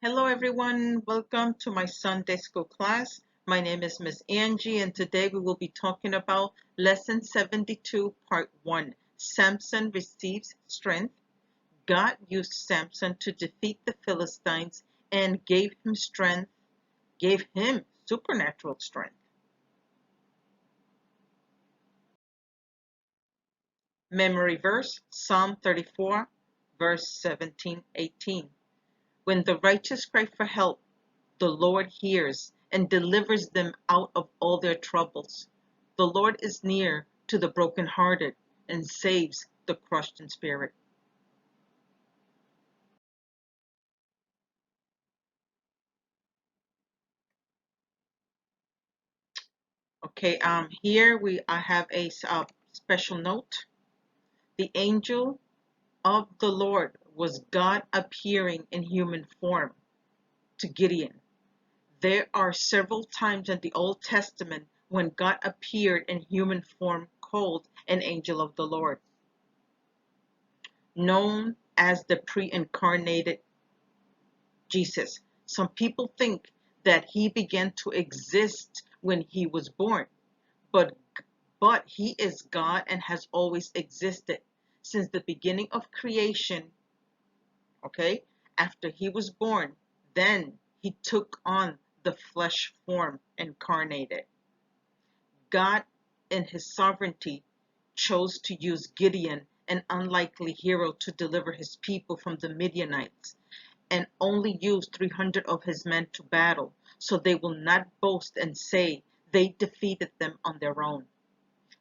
Hello everyone, welcome to my Sunday school class. My name is Miss Angie and today we will be talking about Lesson 72, Part 1. Samson receives strength. God used Samson to defeat the Philistines and gave him supernatural strength. Memory verse, Psalm 34, verse 17-18. When the righteous cry for help, the Lord hears and delivers them out of all their troubles. The Lord is near to the brokenhearted and saves the crushed in spirit. Okay, here I have a special note. The angel of the Lord was God appearing in human form to Gideon. There are several times in the Old Testament when God appeared in human form called an angel of the Lord, known as the pre-incarnated Jesus. Some people think that he began to exist when he was born, but he is God and has always existed since the beginning of creation. Okay, after he was born, then he took on the flesh form incarnated. God, in his sovereignty, chose to use Gideon, an unlikely hero, to deliver his people from the Midianites, and only used 300 of his men to battle, so they will not boast and say they defeated them on their own.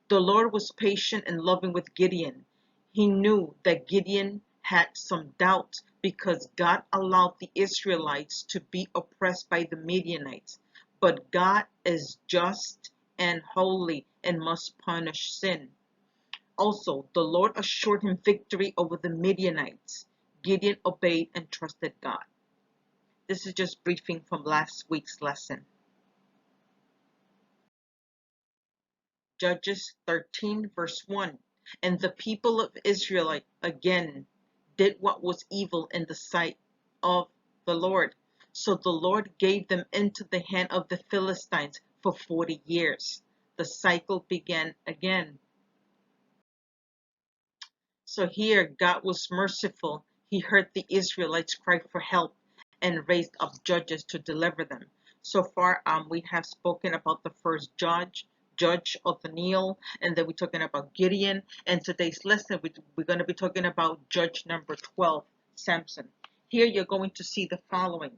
The Lord was patient and loving with Gideon. He knew that Gideon had some doubts because God allowed the Israelites to be oppressed by the Midianites. But God is just and holy and must punish sin. Also, the Lord assured him victory over the Midianites. Gideon obeyed and trusted God. This is just briefing from last week's lesson. Judges 13 verse 1. And the people of Israel again did what was evil in the sight of the Lord. So the Lord gave them into the hand of the Philistines for 40 years. The cycle began again. So here God was merciful. He heard the Israelites cry for help and raised up judges to deliver them. So far, we have spoken about the first Judge Othniel, and then we're talking about Gideon. And today's lesson, we're going to be talking about Judge number 12, Samson. Here you're going to see the following.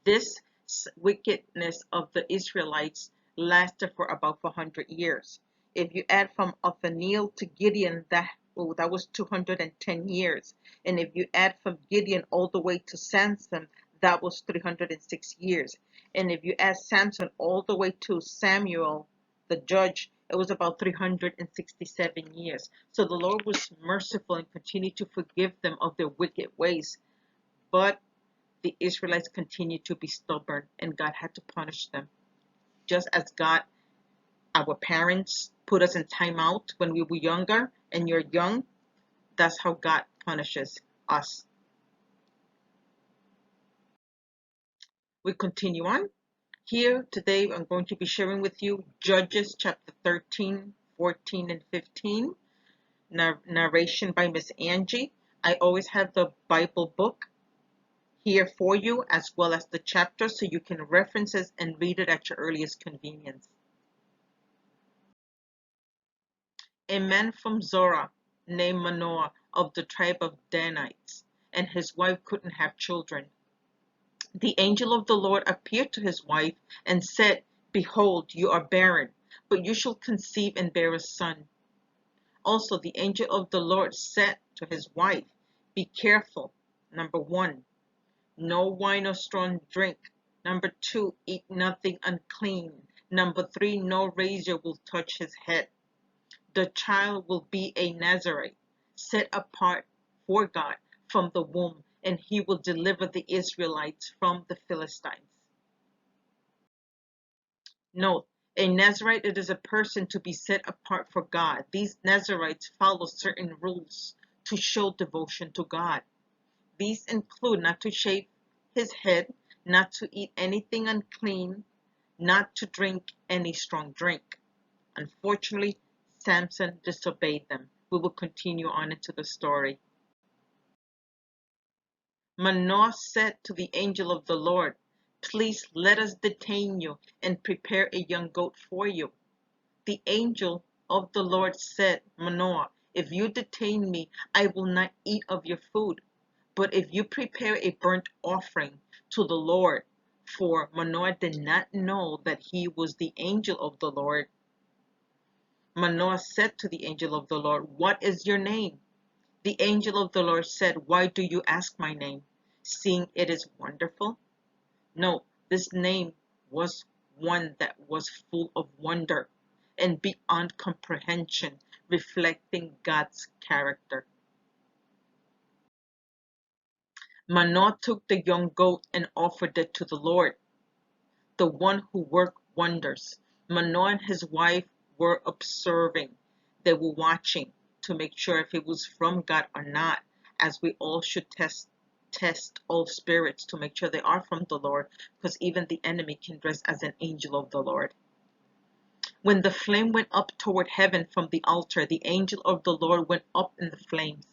This wickedness of the Israelites lasted for about 400 years. If you add from Othniel to Gideon, that was 210 years. And if you add from Gideon all the way to Samson, that was 306 years. And if you add Samson all the way to Samuel, the judge, it was about 367 years. So the Lord was merciful and continued to forgive them of their wicked ways. But the Israelites continued to be stubborn and God had to punish them. Just as God, our parents, put us in timeout when we were younger and you're young, that's how God punishes us. We continue on. Here today I'm going to be sharing with you Judges chapter 13, 14, and 15. Narration by Miss Angie. I always have the Bible book here for you as well as the chapter so you can reference it and read it at your earliest convenience. A man from Zorah named Manoah of the tribe of Danites, and his wife couldn't have children. The angel of the Lord appeared to his wife and said, "Behold, you are barren, but you shall conceive and bear a son." Also, the angel of the Lord said to his wife, "Be careful. Number 1, no wine or strong drink. Number 2, eat nothing unclean. Number 3, no razor will touch his head. The child will be a Nazarite, set apart for God from the womb, and he will deliver the Israelites from the Philistines." Note, a Nazarite, it is a person to be set apart for God. These Nazarites follow certain rules to show devotion to God. These include not to shave his head not to eat anything unclean, not to drink any strong drink. Unfortunately, Samson disobeyed them. We will continue on into the story. Manoah said to the angel of the Lord, "Please let us detain you and prepare a young goat for you." The angel of the Lord said, "Manoah, if you detain me, I will not eat of your food. But if you prepare a burnt offering to the Lord," for Manoah did not know that he was the angel of the Lord. Manoah said to the angel of the Lord, "What is your name?" The angel of the Lord said, "Why do you ask my name, seeing it is wonderful?" No, this name was one that was full of wonder and beyond comprehension, reflecting God's character. Manoah took the young goat and offered it to the Lord, the one who worked wonders. Manoah and his wife were observing. They were watching to make sure if it was from God or not, as we all should test all spirits to make sure they are from the Lord, because even the enemy can dress as an angel of the Lord. When the flame went up toward heaven from the altar, the angel of the Lord went up in the flames.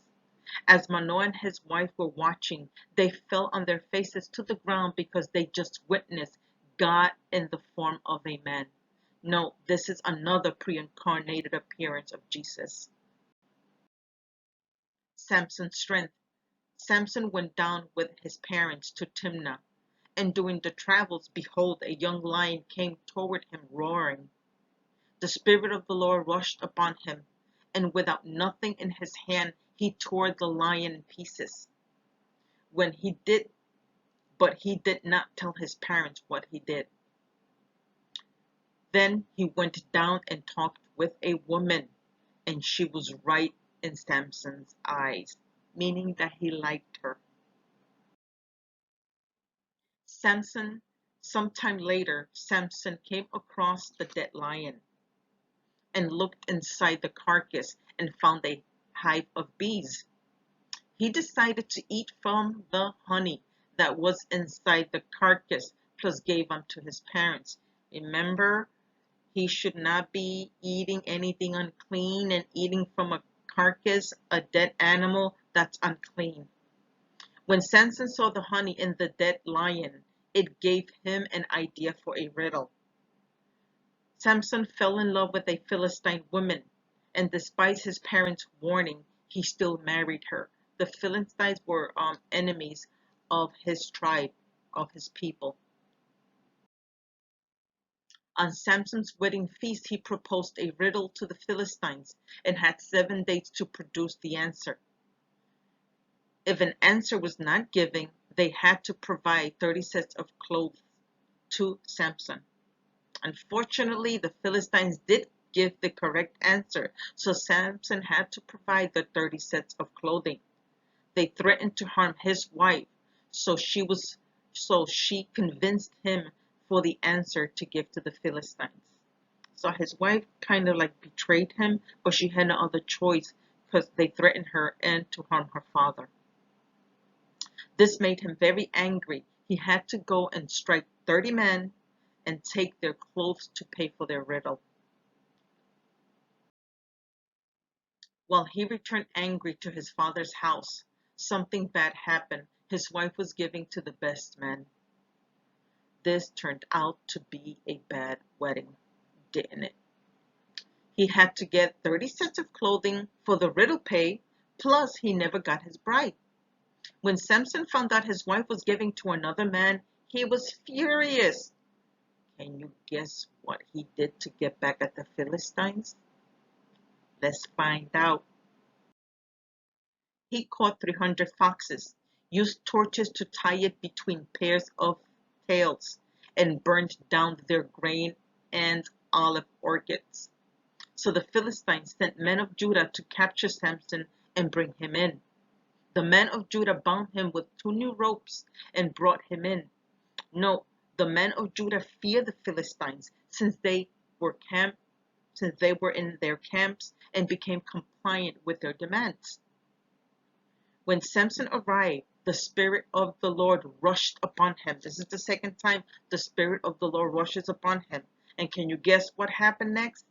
As Manoah and his wife were watching, they fell on their faces to the ground because they just witnessed God in the form of a man. No, this is another pre-incarnated appearance of Jesus. Samson's strength. Samson went down with his parents to Timnah, and during the travels, behold, a young lion came toward him roaring. The Spirit of the Lord rushed upon him, and without nothing in his hand, he tore the lion in pieces. But he did not tell his parents what he did. Then he went down and talked with a woman, and she was right in Samson's eyes, meaning that he liked her. Sometime later, Samson came across the dead lion and looked inside the carcass and found a hive of bees. He decided to eat from the honey that was inside the carcass, plus gave unto his parents. Remember, he should not be eating anything unclean, and eating from a carcass, a dead animal, that's unclean. When Samson saw the honey in the dead lion, it gave him an idea for a riddle. Samson fell in love with a Philistine woman, and despite his parents' warning, he still married her. The Philistines were enemies of his tribe, of his people. On Samson's wedding feast, he proposed a riddle to the Philistines and had 7 days to produce the answer. If an answer was not given, they had to provide 30 sets of clothes to Samson. Unfortunately, the Philistines did give the correct answer, so Samson had to provide the 30 sets of clothing. They threatened to harm his wife, so she convinced him for the answer to give to the Philistines. So his wife kind of like betrayed him, but she had no other choice because they threatened her and to harm her father. This made him very angry. He had to go and strike 30 men and take their clothes to pay for their riddle. While he returned angry to his father's house, something bad happened. His wife was giving to the best man. This turned out to be a bad wedding, didn't it? He had to get 30 sets of clothing for the riddle pay, plus he never got his bride. When Samson found out his wife was giving to another man, he was furious. Can you guess what he did to get back at the Philistines? Let's find out. He caught 300 foxes, used torches to tie it between pairs of tails, and burned down their grain and olive orchards. So the Philistines sent men of Judah to capture Samson and bring him in. The men of Judah bound him with 2 new ropes and brought him in. No, the men of Judah feared the Philistines since they were in their camps and became compliant with their demands. When Samson arrived, the Spirit of the Lord rushed upon him. This is the second time the Spirit of the Lord rushes upon him. And can you guess what happened next?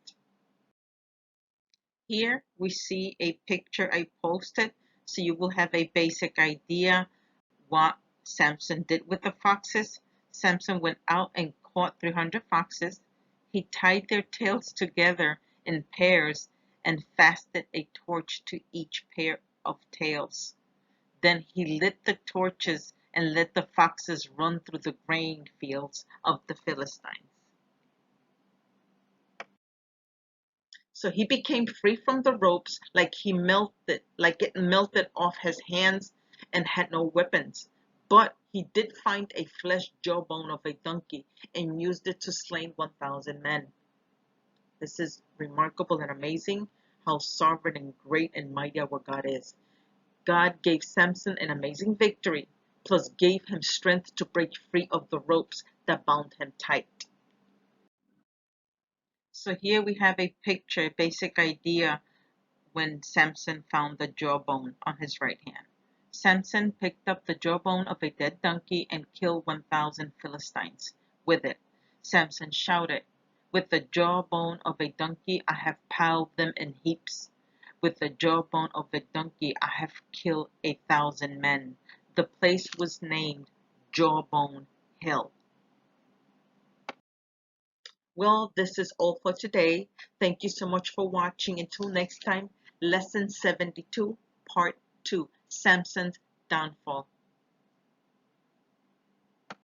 Here we see a picture I posted, so you will have a basic idea what Samson did with the foxes. Samson went out and caught 300 foxes. He tied their tails together in pairs and fastened a torch to each pair of tails. Then he lit the torches and let the foxes run through the grain fields of the Philistines. So he became free from the ropes, like it melted off his hands, and had no weapons. But he did find a flesh jawbone of a donkey and used it to slay 1,000 men. This is remarkable and amazing how sovereign and great and mighty our God is. God gave Samson an amazing victory, plus gave him strength to break free of the ropes that bound him tight. So here we have a picture, a basic idea when Samson found the jawbone on his right hand. Samson picked up the jawbone of a dead donkey and killed 1,000 Philistines with it. Samson shouted, "With the jawbone of a donkey I have piled them in heaps. With the jawbone of a donkey I have killed 1,000 men." The place was named Jawbone Hill. Well, this is all for today. Thank you so much for watching. Until next time, Lesson 72, Part 2, Samson's Downfall.